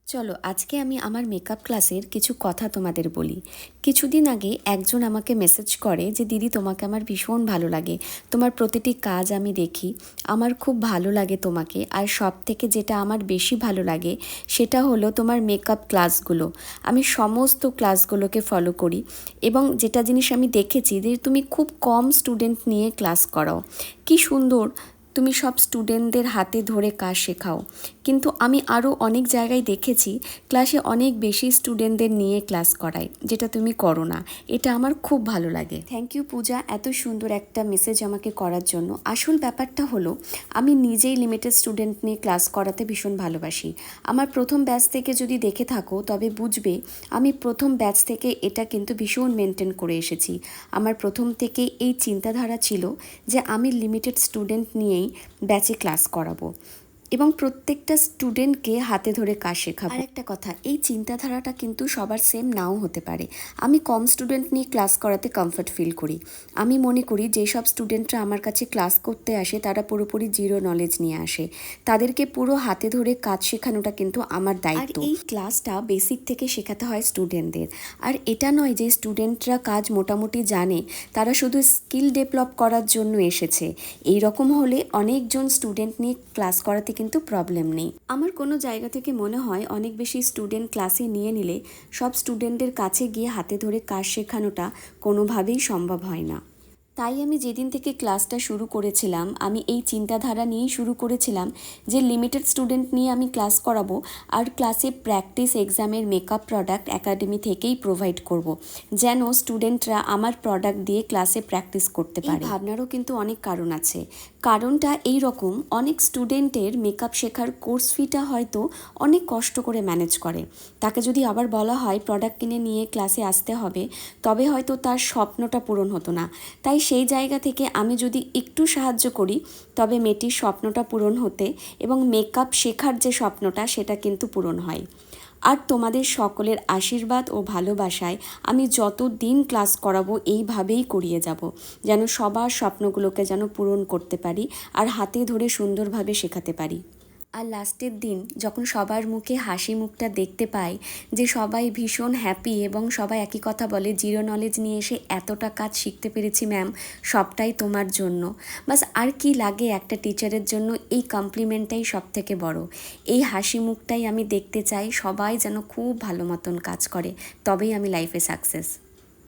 চলো আজকে আমি আমার মেকআপ ক্লাসের কিছু কথা তোমাদের বলি। কিছুদিন আগে একজন আমাকে মেসেজ করে যে দিদি তোমাকে আমার ভীষণ ভালো লাগে, তোমার প্রতিটি কাজ আমি দেখি, আমার খুব ভালো লাগে তোমাকে। আর সব থেকে যেটা আমার বেশি ভালো লাগে সেটা হলো তোমার মেকআপ ক্লাসগুলো। আমি সমস্ত ক্লাসগুলোকে ফলো করি এবং যেটা জিনিস আমি দেখেছি যে তুমি খুব কম স্টুডেন্ট নিয়ে ক্লাস করাও। কি সুন্দর তুমি সব স্টুডেন্টদের হাতে ধরে কাজ শেখাও। কিন্তু আমি আরও অনেক জায়গায় দেখেছি ক্লাসে অনেক বেশি স্টুডেন্টদের নিয়ে ক্লাস করাই, যেটা তুমি করো না। এটা আমার খুব ভালো লাগে। থ্যাংক ইউ পূজা, এত সুন্দর একটা মেসেজ আমাকে করার জন্য। আসল ব্যাপারটা হলো আমি নিজেই লিমিটেড স্টুডেন্ট নিয়ে ক্লাস করাতে ভীষণ ভালোবাসি। আমার প্রথম ব্যাচ থেকে যদি দেখে থাকো তবে বুঝবে আমি প্রথম ব্যাচ থেকে এটা কিন্তু ভীষণ মেনটেন করে এসেছি। আমার প্রথম থেকে এই চিন্তাধারা ছিল যে আমি লিমিটেড স্টুডেন্ট নিয়েই ব্যাচে ক্লাস করাবো এবং প্রত্যেকটা স্টুডেন্টকে হাতে ধরে কাজ শেখাবো। আর একটা কথা, এই চিন্তাধারাটা কিন্তু সবার সেম নাও হতে পারে। আমি কম স্টুডেন্ট নিয়ে ক্লাস করাতে কমফর্ট ফিল করি। আমি মনে করি যেসব স্টুডেন্টরা আমার কাছে ক্লাস করতে আসে তারা পুরোপুরি জিরো নলেজ নিয়ে আসে, তাদেরকে পুরো হাতে ধরে কাজ শেখানোটা কিন্তু আমার দায়িত্ব। আর এই ক্লাসটা বেসিক থেকে শেখাতে হয় স্টুডেন্টদের। আর এটা নয় যে স্টুডেন্টরা কাজ মোটামুটি জানে, তারা শুধু স্কিল ডেভেলপ করার জন্য এসেছে। এই রকম হলে অনেকজন স্টুডেন্ট নিয়ে ক্লাস করাতে কিন্তু প্রবলেম নেই। আমার কোনো জায়গা থেকে মনে হয় অনেক বেশি স্টুডেন্ট ক্লাসে নিয়ে নিলে সব স্টুডেন্টদের কাছে গিয়ে হাতে ধরে কাজ শেখানোটা কোনোভাবেই সম্ভব হয় না। তাই আমি যেদিন থেকে ক্লাসটা শুরু করেছিলাম আমি এই চিন্তাধারা নিয়েই শুরু করেছিলাম যে লিমিটেড স্টুডেন্ট নিয়ে আমি ক্লাস করাবো আর ক্লাসে প্র্যাকটিস এক্সামের মেকআপ প্রোডাক্ট একাডেমি থেকেই প্রোভাইড করব, যেন স্টুডেন্টরা আমার প্রোডাক্ট দিয়ে ক্লাসে প্র্যাকটিস করতে পারে। এই ভাবনারও কিন্তু অনেক কারণ আছে। কারণটা এই রকম, অনেক স্টুডেন্টের মেকআপ শেখার কোর্স ফিটা হয়তো অনেক কষ্ট করে ম্যানেজ করে। তাকে যদি আবার বলা হয় প্রোডাক্ট কিনে নিয়ে ক্লাসে আসতে হবে, তবে হয়তো তার স্বপ্নটা পূরণ হতো না। তাই সেই জায়গা থেকে আমি যদি একটু সাহায্য করি তবে মেয়েটির স্বপ্নটা পূরণ হতে এবং মেকআপ শেখার যে স্বপ্নটা সেটা কিন্তু পূরণ হয়। আর তোমাদের সকলের আশীর্বাদ ও ভালোবাসায় আমি যত দিন ক্লাস করাবো এইভাবেই করিয়ে যাব, যেন সবার স্বপ্নগুলোকে যেন পূরণ করতে পারি আর হাতে ধরে সুন্দরভাবে শেখাতে পারি। আর লাস্টের দিন যখন সবার মুখে হাসি মুখটা দেখতে পাই যে সবাই ভীষণ হ্যাপি এবং সবাই একই কথা বলে জিরো নলেজ নিয়ে এসে এতটা কাজ শিখতে পেরেছি ম্যাম, সবটাই তোমার জন্য। বাস আর কি লাগে একটা টিচারের জন্য, এই কমপ্লিমেন্টটাই সব থেকে বড়। এই হাসি মুখটাই আমি দেখতে চাই, সবাই যেন খুব ভালো মতন কাজ করে, তবেই আমি লাইফে সাকসেস।